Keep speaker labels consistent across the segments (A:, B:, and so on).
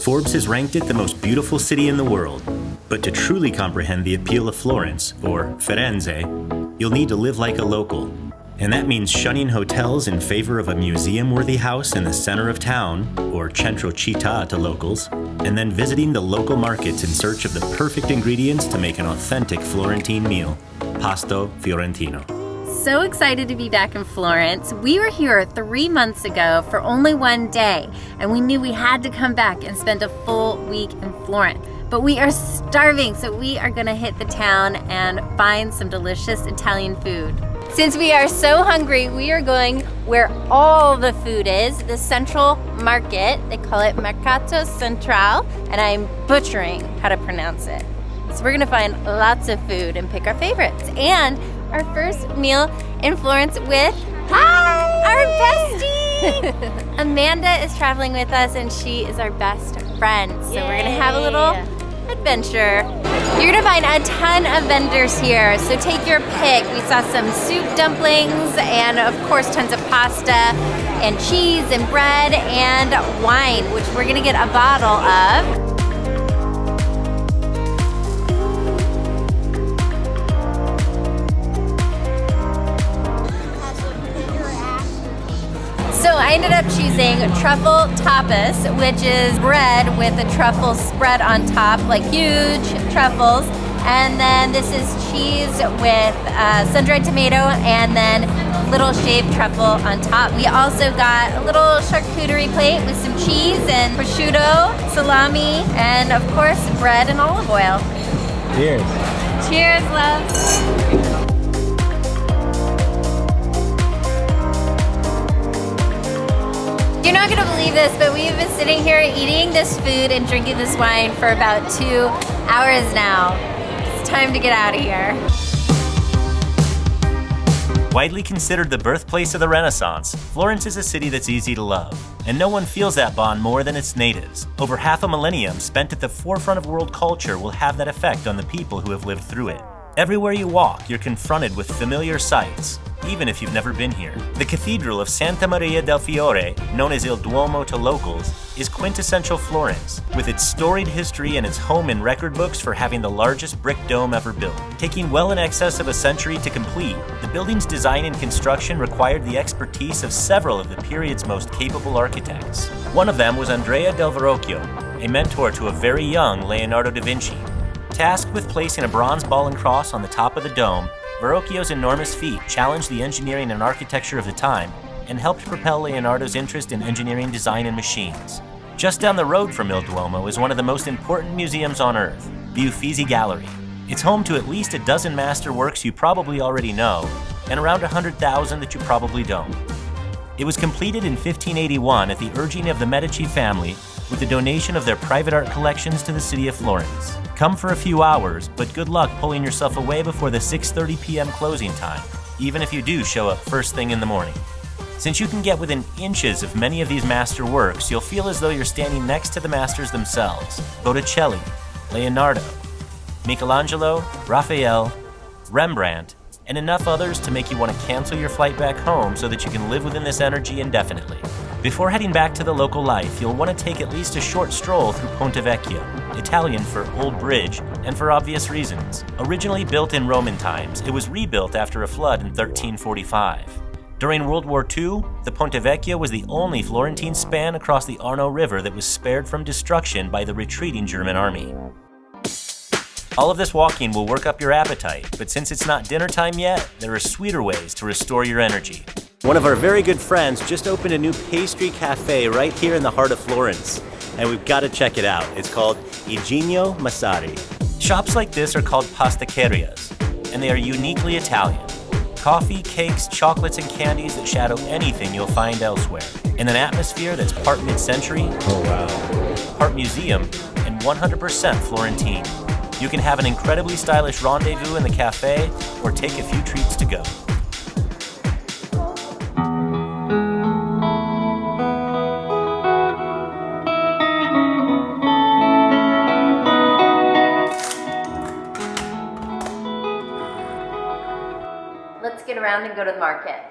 A: Forbes has ranked it the most beautiful city in the world. But to truly comprehend the appeal of Florence, or Firenze, you'll need to live like a local. And that means shunning hotels in favor of a museum-worthy house in the center of town, or centro città to locals, and then visiting the local markets in search of the perfect ingredients to make an authentic Florentine meal, pasto fiorentino.
B: So excited to be back in Florence. We were here 3 months ago for only one day, and we knew we had to come back and spend a full week in Florence. But we are starving, so we are gonna hit the town and find some delicious Italian food. Since we are so hungry, we are going where all the food is, the central market. They call it Mercato Centrale, and I'm butchering how to pronounce it. So we're gonna find lots of food and pick our favorites. And our first meal in Florence with our bestie! Amanda is traveling with us, and she is our best friend. So we're gonna have a little adventure. You're gonna find a ton of vendors here, so take your pick. We saw some soup dumplings and of course tons of pasta and cheese and bread and wine, which we're gonna get a bottle of. So I ended up choosing truffle tapas, which is bread with a truffle spread on top, like huge truffles. And then this is cheese with sun-dried tomato and then little shaved truffle on top. We also got a little charcuterie plate with some cheese and prosciutto, salami, and of course bread and olive oil.
A: Cheers.
B: Cheers, love. You're not gonna believe this, but we've been sitting here eating this food and drinking this wine for about 2 hours now. It's time to get out of here.
A: Widely considered the birthplace of the Renaissance, Florence is a city that's easy to love. And no one feels that bond more than its natives. Over half a millennium spent at the forefront of world culture will have that effect on the people who have lived through it. Everywhere you walk, you're confronted with familiar sights, even if you've never been here. The Cathedral of Sant'Ambrogio del Fiore, known as Il Duomo to locals, is quintessential Florence, with its storied history and its home in record books for having the largest brick dome ever built. Taking well in excess of a century to complete, the building's design and construction required the expertise of several of the period's most capable architects. One of them was Andrea del Verrocchio, a mentor to a very young Leonardo da Vinci. Tasked with placing a bronze ball and cross on the top of the dome, Verrocchio's enormous feat challenged the engineering and architecture of the time and helped propel Leonardo's interest in engineering design and machines. Just down the road from Il Duomo is one of the most important museums on Earth, the Uffizi Gallery. It's home to at least a dozen masterworks you probably already know, and around 100,000 that you probably don't. It was completed in 1581 at the urging of the Medici family with the donation of their private art collections to the city of Florence. Come for a few hours, but good luck pulling yourself away before the 6:30 p.m. closing time, even if you do show up first thing in the morning. Since you can get within inches of many of these master works, you'll feel as though you're standing next to the masters themselves: Botticelli, Leonardo, Michelangelo, Raphael, Rembrandt, and enough others to make you want to cancel your flight back home so that you can live within this energy indefinitely. Before heading back to the local life, you'll want to take at least a short stroll through Ponte Vecchio, Italian for Old Bridge, and for obvious reasons. Originally built in Roman times, it was rebuilt after a flood in 1345. During World War II, the Ponte Vecchio was the only Florentine span across the Arno River that was spared from destruction by the retreating German army. All of this walking will work up your appetite, but since it's not dinner time yet, there are sweeter ways to restore your energy. One of our very good friends just opened a new pastry cafe right here in the heart of Florence, and we've got to check it out. It's called Iginio Massari. Shops like this are called pasticcerias, and they are uniquely Italian. Coffee, cakes, chocolates, and candies that shadow anything you'll find elsewhere, in an atmosphere that's part mid-century, part museum, and 100% Florentine. You can have an incredibly stylish rendezvous in the cafe, or take a few treats to go.
B: Let's get around and go to the market.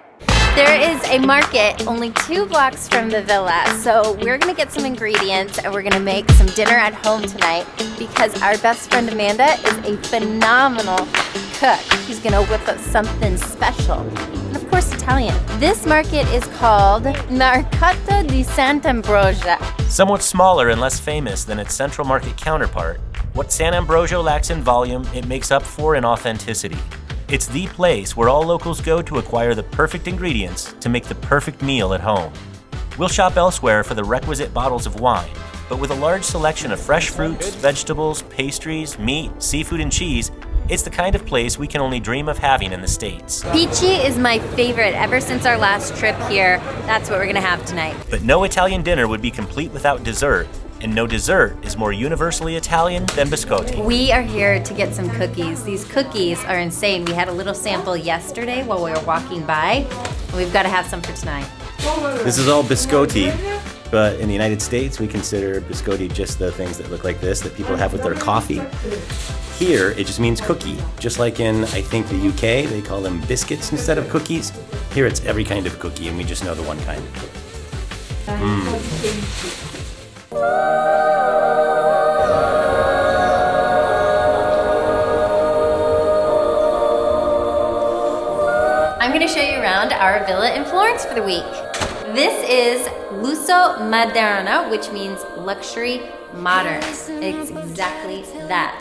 B: There is a market only 2 blocks from the villa, so we're gonna get some ingredients and we're gonna make some dinner at home tonight because our best friend Amanda is a phenomenal cook. She's gonna whip up something special. And of course, Italian. This market is called Mercato di Sant'Ambrogio.
A: Somewhat smaller and less famous than its Central Market counterpart, what Sant'Ambrogio lacks in volume, it makes up for in authenticity. It's the place where all locals go to acquire the perfect ingredients to make the perfect meal at home. We'll shop elsewhere for the requisite bottles of wine, but with a large selection of fresh fruits, vegetables, pastries, meat, seafood, and cheese, it's the kind of place we can only dream of having in the States.
B: Pici is my favorite. Ever since our last trip here, that's what we're gonna have tonight.
A: But no Italian dinner would be complete without dessert, and no dessert is more universally Italian than biscotti.
B: We are here to get some cookies. These cookies are insane. We had a little sample yesterday while we were walking by, and we've got to have some for tonight.
C: This is all biscotti, but in the United States, we consider biscotti just the things that look like this that people have with their coffee. Here, it just means cookie. Just like in, I think, the UK, they call them biscuits instead of cookies. Here, it's every kind of cookie, and we just know the one kind.
B: I'm going to show you around our villa in Florence for the week. This is Lusso Moderno, which means luxury modern. It's exactly that.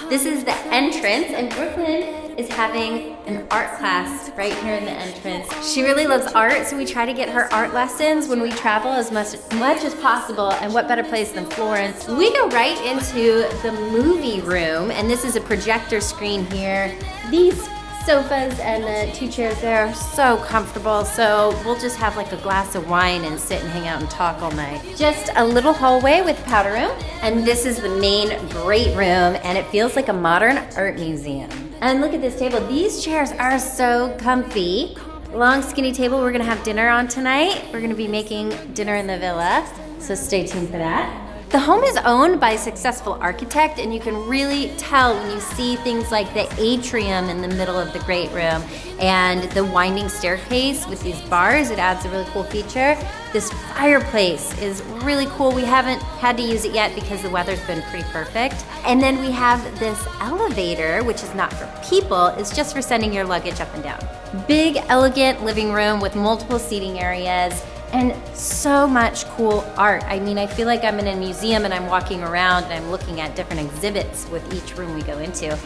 B: This is the entrance, and Brooklyn is having an art class right here in the entrance. She really loves art, so we try to get her art lessons when we travel as much as possible, and what better place than Florence. We go right into the movie room, and this is a projector screen here. These sofas and the 2 chairs there are so comfortable, so we'll just have like a glass of wine and sit and hang out and talk all night. Just a little hallway with powder room, and this is the main great room, and it feels like a modern art museum. And look at this table. These chairs are so comfy. Long skinny table we're gonna have dinner on tonight. We're gonna be making dinner in the villa, so stay tuned for that. The home is owned by a successful architect, and you can really tell when you see things like the atrium in the middle of the great room and the winding staircase with these bars. It adds a really cool feature. This fireplace is really cool. We haven't had to use it yet because the weather's been pretty perfect. And then we have this elevator, which is not for people, it's just for sending your luggage up and down. Big, elegant living room with multiple seating areas. And so much cool art. I mean, I feel like I'm in a museum and I'm walking around and I'm looking at different exhibits with each room we go into.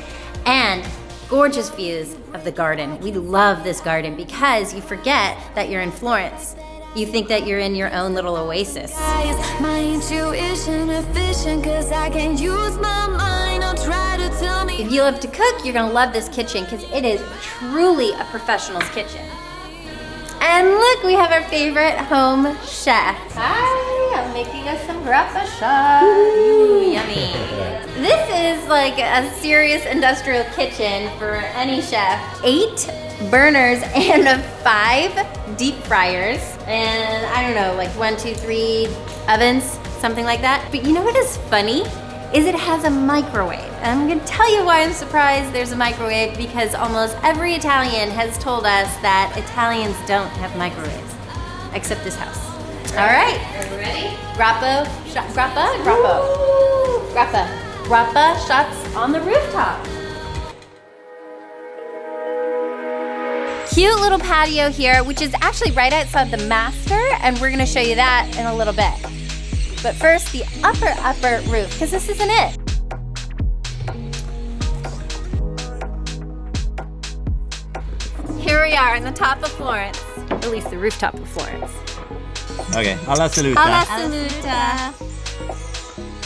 B: And gorgeous views of the garden. We love this garden because you forget that you're in Florence. You think that you're in your own little oasis.
D: My intuition efficient 'cause I can use my mind. I'll try to tell me.
B: If you love to cook, you're gonna love this kitchen because it is truly a professional's kitchen. And look, we have our favorite home chef. Hi, I'm making us some grappa shot. Ooh, yummy. This is like a serious industrial kitchen for any chef. 8 burners and 5 deep fryers. And I don't know, like 1, 2, 3 ovens, something like that. But you know what is funny? Is it has a microwave. And I'm gonna tell you why I'm surprised there's a microwave, because almost every Italian has told us that Italians don't have microwaves, except this house. All right. Are you ready? Grappa shots on the rooftop. Cute little patio here, which is actually right outside the master, and we're gonna show you that in a little bit. But first, the upper roof, because this isn't it. Here we are on the top of Florence, at least the rooftop of Florence.
C: Okay, alla salute.
B: Alla saluta.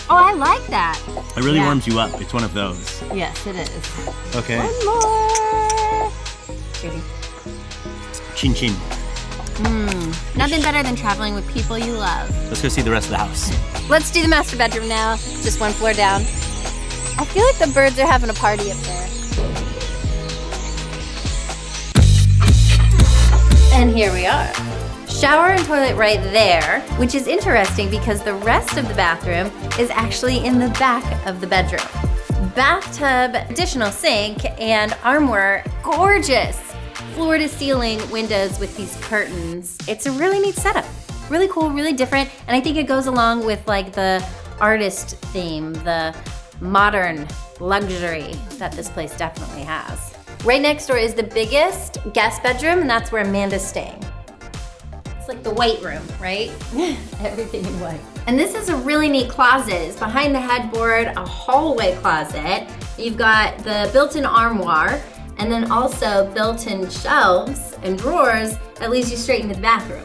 B: Oh, I like that.
C: It really
B: Yeah.
C: warms you up. It's one of those.
B: Yes, it is.
C: Okay.
B: One more.
C: Chin chin.
B: Nothing better than traveling with people you love.
A: Let's go see the rest of the house.
B: Let's do the master bedroom now, just 1 floor down. I feel like the birds are having a party up there. And here we are. Shower and toilet right there, which is interesting because the rest of the bathroom is actually in the back of the bedroom. Bathtub, additional sink, and armoire, gorgeous. floor-to-ceiling windows with these curtains. It's a really neat setup. Really cool, really different, and I think it goes along with like the artist theme, the modern luxury that this place definitely has. Right next door is the biggest guest bedroom, and that's where Amanda's staying. It's like the white room, right? Everything in white. And this is a really neat closet. It's behind the headboard, a hallway closet. You've got the built-in armoire, and then also built-in shelves and drawers that leads you straight into the bathroom.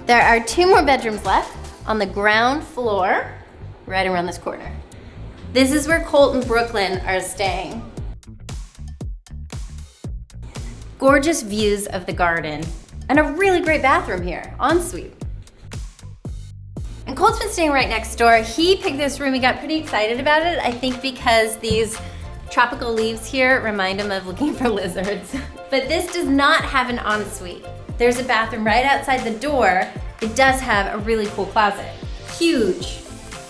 B: There are 2 more bedrooms left on the ground floor, right around this corner. This is where Colt and Brooklyn are staying. Gorgeous views of the garden and a really great bathroom here, ensuite. And Colt's been staying right next door. He picked this room, he got pretty excited about it, I think because these tropical leaves here remind him of looking for lizards. But this does not have an ensuite. There's a bathroom right outside the door. It does have a really cool closet. Huge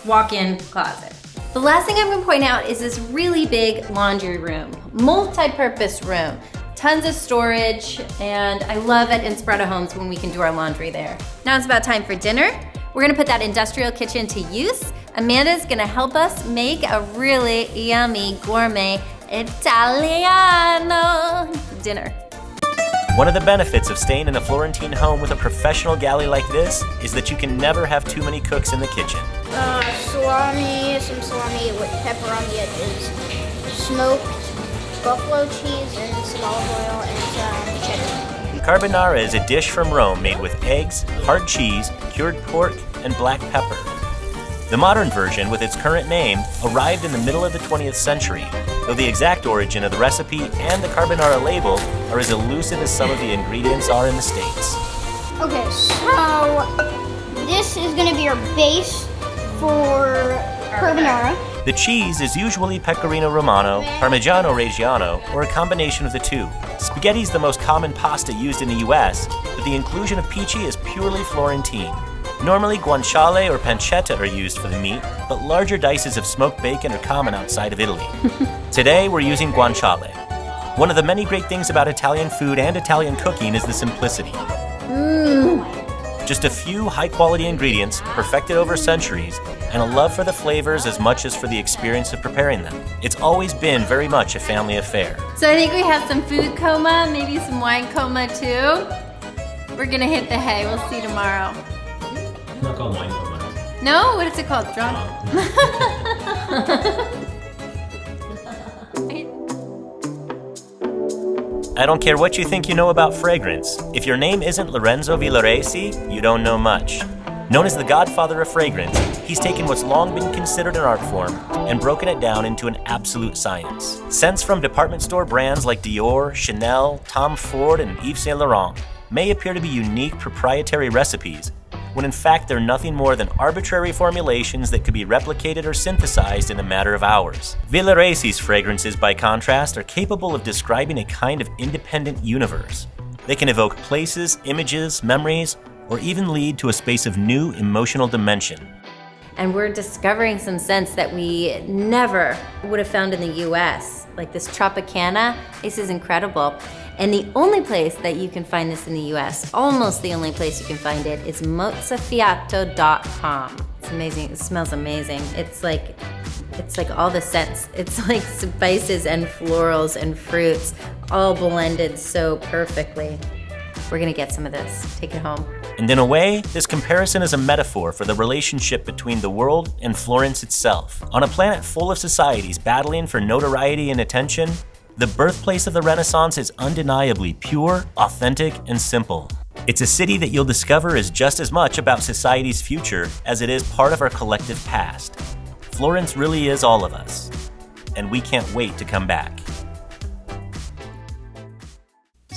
B: walk-in closet. The last thing I'm gonna point out is this really big laundry room, multi-purpose room. Tons of storage, and I love at Inspirata Homes when we can do our laundry there. Now it's about time for dinner. We're gonna put that industrial kitchen to use. Amanda's gonna help us make a really yummy gourmet Italiano dinner.
A: One of the benefits of staying in a Florentine home with a professional galley like this is that you can never have too many cooks in the kitchen.
E: Salami, some salami with pepper on the edges, smoked buffalo cheese and some olive oil and some cheddar.
A: Carbonara is a dish from Rome made with eggs, hard cheese, cured pork, and black pepper. The modern version, with its current name, arrived in the middle of the 20th century, though the exact origin of the recipe and the carbonara label are as elusive as some of the ingredients are in the States.
E: Okay, so this is gonna be our base for carbonara.
A: The cheese is usually Pecorino Romano, Parmigiano Reggiano, or a combination of the two. Spaghetti is the most common pasta used in the US, but the inclusion of Pici is purely Florentine. Normally guanciale or pancetta are used for the meat, but larger dices of smoked bacon are common outside of Italy. Today we're using guanciale. One of the many great things about Italian food and Italian cooking is the simplicity. Just a few high-quality ingredients perfected over centuries, and a love for the flavors as much as for the experience of preparing them. It's always been very much a family affair.
B: So I think we have some food coma, maybe some wine coma too. We're gonna hit the hay, we'll see tomorrow.
C: It's not called wine coma.
B: No, what is it called? Drunk?
A: I don't care what you think you know about fragrance. If your name isn't Lorenzo Villoresi, you don't know much. Known as the godfather of fragrance, he's taken what's long been considered an art form and broken it down into an absolute science. Scents from department store brands like Dior, Chanel, Tom Ford, and Yves Saint Laurent may appear to be unique proprietary recipes, when in fact they're nothing more than arbitrary formulations that could be replicated or synthesized in a matter of hours. Villoresi's fragrances, by contrast, are capable of describing a kind of independent universe. They can evoke places, images, memories, or even lead to a space of new emotional dimension.
B: And we're discovering some scents that we never would have found in the US, like this Tropicana. This is incredible. And the only place that you can find this in the US, almost the only place you can find it, is Mozzafiato.com. It's amazing, it smells amazing. It's like all the scents. It's like spices and florals and fruits, all blended so perfectly. We're gonna get some of this, take it home.
A: And in a way, this comparison is a metaphor for the relationship between the world and Florence itself. On a planet full of societies battling for notoriety and attention, the birthplace of the Renaissance is undeniably pure, authentic, and simple. It's a city that you'll discover is just as much about society's future as it is part of our collective past. Florence really is all of us, and we can't wait to come back.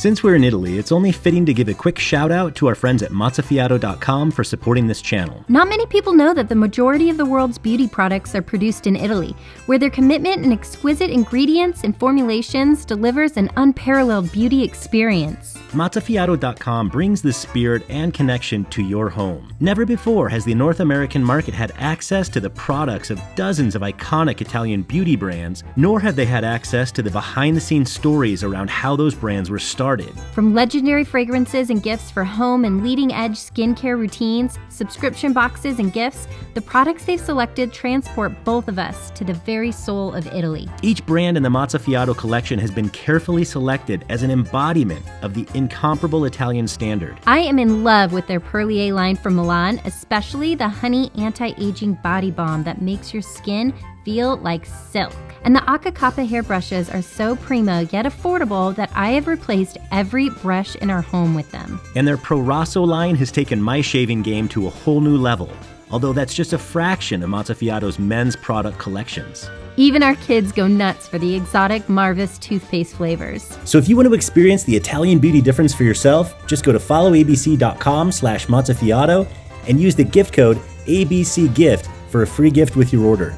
A: Since we're in Italy, it's only fitting to give a quick shout out to our friends at Mozzafiato.com for supporting this channel.
F: Not many people know that the majority of the world's beauty products are produced in Italy, where their commitment and exquisite ingredients and formulations delivers an unparalleled beauty experience.
A: Mozzafiato.com brings the spirit and connection to your home. Never before has the North American market had access to the products of dozens of iconic Italian beauty brands, nor have they had access to the behind-the-scenes stories around how those brands were started.
F: From legendary fragrances and gifts for home and leading-edge skincare routines, subscription boxes and gifts, the products they've selected transport both of us to the very soul of Italy.
A: Each brand in the Mozzafiato collection has been carefully selected as an embodiment of the incomparable Italian standard.
F: I am in love with their Perlier line from Milan, especially the honey anti-aging body balm that makes your skin feel like silk. And the Akakapa hairbrushes are so primo yet affordable that I have replaced every brush in our home with them.
A: And their Pro Rosso line has taken my shaving game to a whole new level, although that's just a fraction of Mozzafiato's men's product collections.
F: Even our kids go nuts for the exotic Marvis toothpaste flavors.
A: So if you want to experience the Italian beauty difference for yourself, just go to followabc.com/Mozzafiato and use the gift code ABCGIFT for a free gift with your order.